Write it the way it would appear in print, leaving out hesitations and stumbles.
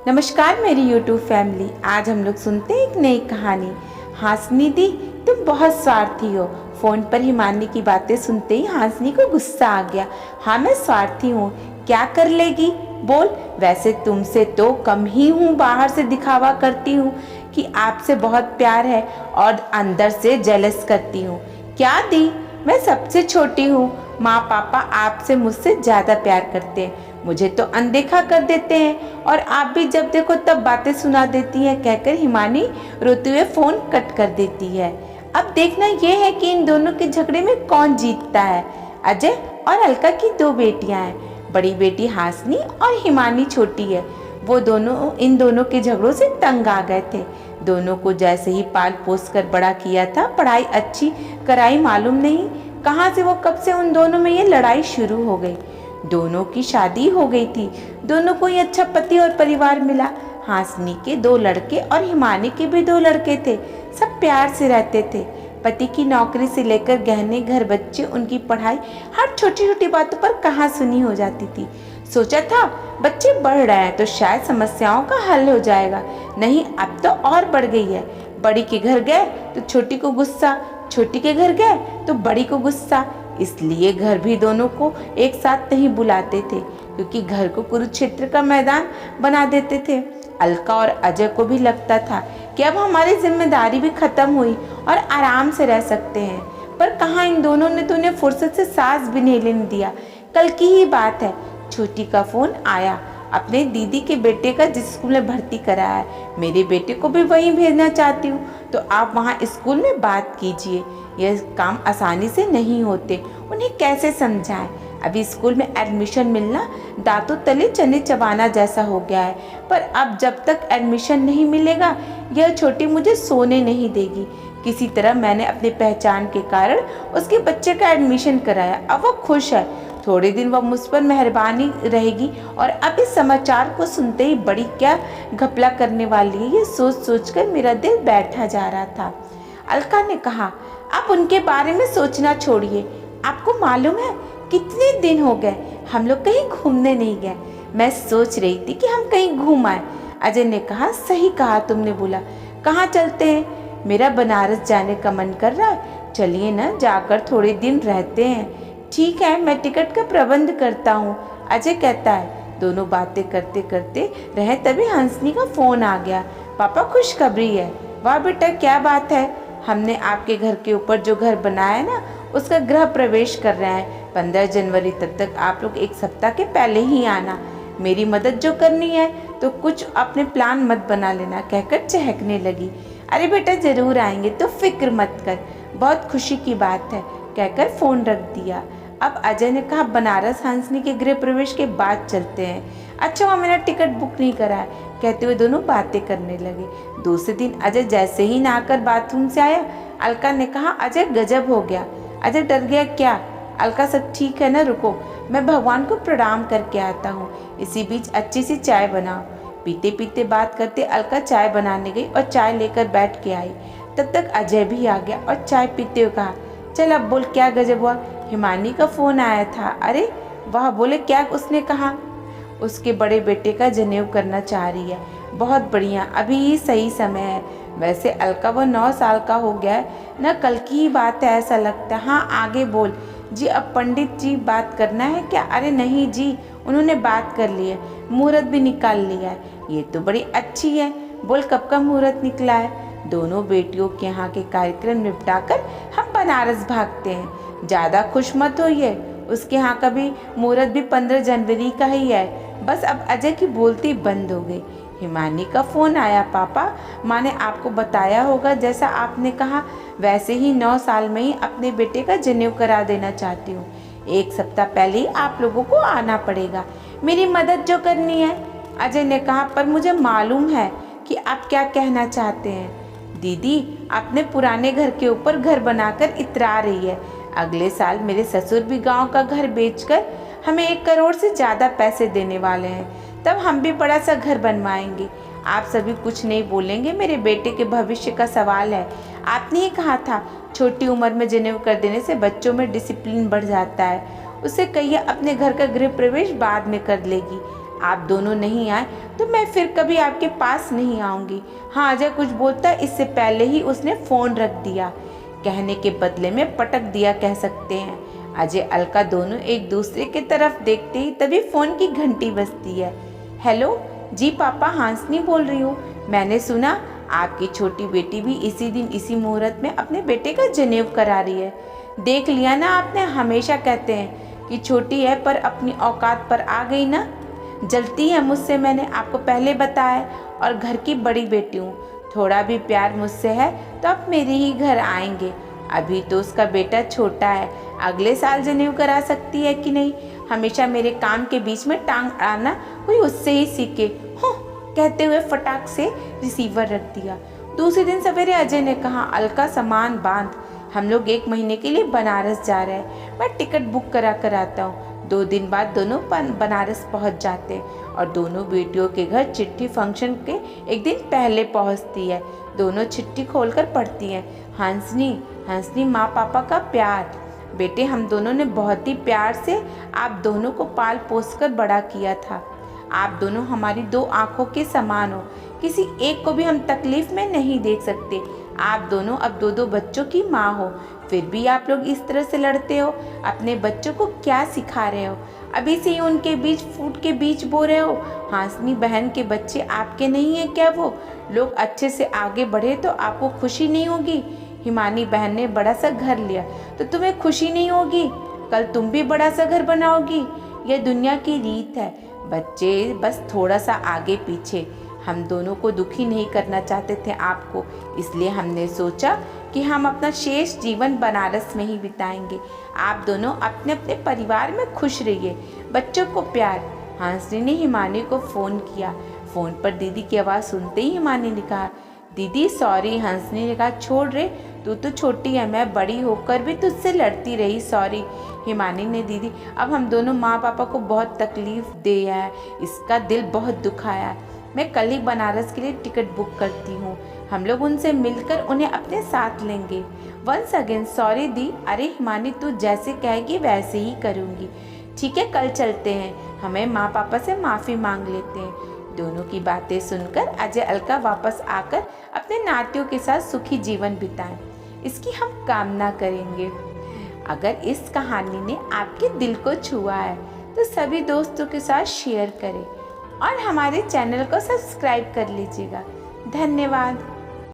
नमस्कार मेरी YouTube family. आज हम लोग सुनते हैं एक नई कहानी। हांसनी दी, तुम बहुत स्वार्थी हो। फ़ोन पर हिमानी की बातें सुनते ही हांसनी को गुस्सा आ गया। हाँ, मैं स्वार्थी हूँ, क्या कर लेगी बोल। वैसे तुमसे तो कम ही हूँ, बाहर से दिखावा करती हूँ कि आपसे बहुत प्यार है और अंदर से जेलस करती हूँ। क्या दी, मैं सबसे छोटी हूँ। माँ पापा आपसे मुझसे ज़्यादा प्यार करते हैं, मुझे तो अनदेखा कर देते हैं और आप भी जब देखो तब बातें सुना देती हैं, कहकर हिमानी रोते हुए फ़ोन कट कर देती है। अब देखना यह है कि इन दोनों के झगड़े में कौन जीतता है। अजय और अलका की दो बेटियां हैं, बड़ी बेटी हांसनी और हिमानी छोटी है। वो दोनों इन दोनों के झगड़ों से तंग आ गए थे। दोनों को जैसे ही पाल पोस कर बड़ा किया था, पढ़ाई अच्छी कराई, मालूम नहीं कहाँ से वो कब से उन दोनों में ये लड़ाई शुरू हो गई। दोनों की शादी हो गई थी, दोनों को ही अच्छा पति और परिवार मिला। हांसनी के दो लड़के और हिमानी के भी दो लड़के थे। सब प्यार से रहते थे। पति की नौकरी से लेकर गहने, घर, बच्चे, उनकी पढ़ाई, हर छोटी छोटी बातों पर कहाँ सुनी हो जाती थी। सोचा था बच्चे बढ़ रहे हैं तो शायद समस्याओं का हल हो जाएगा, नहीं अब तो और बढ़ गई है। बड़ी के घर गए तो छोटी को गुस्सा, छोटी के घर गए तो बड़ी को गुस्सा। इसलिए घर भी दोनों को एक साथ नहीं बुलाते थे, क्योंकि घर को कुरुक्षेत्र का मैदान बना देते थे। अलका और अजय को भी लगता था कि अब हमारी जिम्मेदारी भी खत्म हुई और आराम से रह सकते हैं, पर कहाँ, इन दोनों ने तो उन्हें फुर्सत से सांस भी नहीं लेने दिया। कल की ही बात है, छोटी का फोन आया, अपने दीदी के बेटे का जिस स्कूल में भर्ती कराया है, मेरे बेटे को भी वहीं भेजना चाहती हूँ, तो आप वहाँ स्कूल में बात कीजिए। यह काम आसानी से नहीं होते, उन्हें कैसे समझाएं। अभी स्कूल में एडमिशन मिलना दांतों तले चने चबाना जैसा हो गया है, पर अब जब तक एडमिशन नहीं मिलेगा यह छोटी मुझे सोने नहीं देगी। किसी तरह मैंने अपनी पहचान के कारण उसके बच्चे का एडमिशन कराया, अब वो खुश है। थोड़े दिन वह मुझ पर मेहरबानी रहेगी और अब इस समाचार को सुनते ही बड़ी क्या घपला करने वाली है, ये सोच सोच कर मेरा दिल बैठा जा रहा था। अलका ने कहा, आप उनके बारे में सोचना छोड़िए। आपको मालूम है कितने दिन हो गए हम लोग कहीं घूमने नहीं गए। मैं सोच रही थी कि हम कहीं घूम आए। अजय ने कहा, सही कहा तुमने। बोला, कहाँ चलते हैं? मेरा बनारस जाने का मन कर रहा है, चलिए ना, जाकर थोड़े दिन रहते हैं। ठीक है, मैं टिकट का प्रबंध करता हूँ, अजय कहता है। दोनों बातें करते करते रहे, तभी हंसनी का फोन आ गया। पापा, खुशखबरी है। वाह बेटा, क्या बात है? हमने आपके घर के ऊपर जो घर बनाया है ना, उसका गृह प्रवेश कर रहे हैं। 15 जनवरी तक आप लोग एक सप्ताह के पहले ही आना। मेरी मदद जो करनी है तो कुछ अपने प्लान मत बना लेना, कहकर चहकने लगी। अरे बेटा, जरूर आएंगे, तो फिक्र मत कर, बहुत खुशी की बात है, कहकर फोन रख दिया। अब अजय ने कहा, बनारस हंसनी के गृह प्रवेश के बाद चलते हैं। अच्छा, वहाँ मैंने टिकट बुक नहीं करा है, कहते हुए दोनों बातें करने लगे। दूसरे दिन अजय जैसे ही नहाकर बाथरूम से आया, अलका ने कहा, अजय गजब हो गया। अजय डर गया। क्या? अलका, सब ठीक है ना, रुको मैं भगवान को प्रणाम करके आता हूँ, इसी बीच अच्छी सी चाय बनाओ। पीते पीते बात करते अलका चाय बनाने गई और चाय लेकर बैठ के आई। तब तक अजय भी आ गया और चाय पीते हुए कहा, चल अब बोल, क्या गजब हुआ? हिमानी का फोन आया था। अरे वाह, बोले क्या? उसने कहा उसके बड़े बेटे का जनेऊ करना चाह रही है। बहुत बढ़िया, अभी ही सही समय है। वैसे अलका वो 9 साल का हो गया है ना, कल की ही बात है ऐसा लगता है। हाँ, आगे बोल। जी, अब पंडित जी बात करना है क्या? अरे नहीं जी, उन्होंने बात कर ली है, मुहूर्त भी निकाल लिया है। ये तो बड़ी अच्छी है। बोल, कब का मुहूर्त निकला है? दोनों बेटियों के यहाँ के कार्यक्रम निपटाकर हम बनारस भागते हैं। ज़्यादा खुश मत होइए, उसके यहाँ का भी मुहूर्त भी 15 जनवरी का ही है। बस अब अजय की बोलती बंद हो गई। हिमानी का फ़ोन आया। पापा, माँ ने आपको बताया होगा, जैसा आपने कहा वैसे ही 9 साल में ही अपने बेटे का जनेऊ करा देना चाहती हूँ। एक सप्ताह पहले ही आप लोगों को आना पड़ेगा, मेरी मदद जो करनी है। अजय ने कहा, पर मुझे मालूम है कि आप क्या कहना चाहते हैं। दीदी अपने पुराने घर के ऊपर घर बनाकर इतरा रही है। अगले साल मेरे ससुर भी गांव का घर बेचकर हमें 1 करोड़ से ज़्यादा पैसे देने वाले हैं, तब हम भी बड़ा सा घर बनवाएंगे। आप सभी कुछ नहीं बोलेंगे, मेरे बेटे के भविष्य का सवाल है। आपने ही कहा था छोटी उम्र में जनेऊ कर देने से बच्चों में डिसिप्लिन बढ़ जाता है। उसे कहिए अपने घर का गृह प्रवेश बाद में कर लेगी। आप दोनों नहीं आए तो मैं फिर कभी आपके पास नहीं आऊँगी। हाँ, अजय कुछ बोलता इससे पहले ही उसने फ़ोन रख दिया। कहने के बदले में पटक दिया कह सकते हैं। अजय अलका दोनों एक दूसरे की तरफ देखते ही तभी फ़ोन की घंटी बजती है। हेलो जी पापा, हांसनी बोल रही हूँ। मैंने सुना आपकी छोटी बेटी भी इसी दिन इसी मुहूर्त में अपने बेटे का जनेऊ करा रही है। देख लिया ना आपने, हमेशा कहते हैं कि छोटी है पर अपनी औकात पर आ गई ना। जलती है मुझसे, मैंने आपको पहले बताया, और घर की बड़ी बेटी हूँ। थोड़ा भी प्यार मुझसे है तो आप मेरे ही घर आएंगे। अभी तो उसका बेटा छोटा है, अगले साल जनेऊ करा सकती है कि नहीं। हमेशा मेरे काम के बीच में टांग अड़ाना कोई उससे ही सीखे। हो कहते हुए फटाक से रिसीवर रख दिया। दूसरे दिन सवेरे अजय ने कहा, अलका सामान बांध, हम लोग 1 महीने के लिए बनारस जा रहे हैं। मैं टिकट बुक करा कर आता हूँ। 2 दिन बाद दोनों बनारस पहुँच जाते हैं और दोनों बेटियों के घर चिट्ठी फंक्शन के एक दिन पहले पहुँचती है। दोनों चिट्ठी खोलकर पढ़ती हैं। हंसनी माँ पापा का प्यार। बेटे, हम दोनों ने बहुत ही प्यार से आप दोनों को पाल पोस कर बड़ा किया था। आप दोनों हमारी 2 आँखों के समान हो। किसी एक को भी हम तकलीफ में नहीं देख सकते। आप दोनों अब 2-2 बच्चों की माँ हो, फिर भी आप लोग इस तरह से लड़ते हो। अपने बच्चों को क्या सिखा रहे हो? अभी से ही उनके बीच फूट के बीच बो रहे हो। हांसनी बहन के बच्चे आपके नहीं है क्या? वो लोग अच्छे से आगे बढ़े तो आपको खुशी नहीं होगी? हिमानी बहन ने बड़ा सा घर लिया तो तुम्हें खुशी नहीं होगी? कल तुम भी बड़ा सा घर बनाओगी। यह दुनिया की रीत है। बच्चे बस थोड़ा सा आगे पीछे। हम दोनों को दुखी नहीं करना चाहते थे आपको, इसलिए हमने सोचा कि हम अपना शेष जीवन बनारस में ही बिताएंगे। आप दोनों अपने अपने परिवार में खुश रहिए। बच्चों को प्यार। हांसनी ने हिमानी को फ़ोन किया। फ़ोन पर दीदी की आवाज़ सुनते ही हिमानी ने कहा, दीदी सॉरी। हंसनी ने कहा, छोड़ रे, तू तो छोटी है, मैं बड़ी होकर भी तुझसे लड़ती रही, सॉरी। हिमानी ने, दीदी अब हम दोनों माँ पापा को बहुत तकलीफ दिया है, इसका दिल बहुत दुखाया। मैं कल ही बनारस के लिए टिकट बुक करती हूँ। हम लोग उनसे मिलकर उन्हें अपने साथ लेंगे। वंस अगेन सॉरी दी। अरे हिमानी, तू जैसे कहेगी वैसे ही करूँगी। ठीक है, कल चलते हैं। हमें माँ पापा से माफ़ी मांग लेते हैं। दोनों की बातें सुनकर अजय अलका वापस आकर अपने नातियों के साथ सुखी जीवन बिताएं, इसकी हम कामना करेंगे। अगर इस कहानी ने आपके दिल को छुआ है तो सभी दोस्तों के साथ शेयर करें और हमारे चैनल को सब्सक्राइब कर लीजिएगा। धन्यवाद।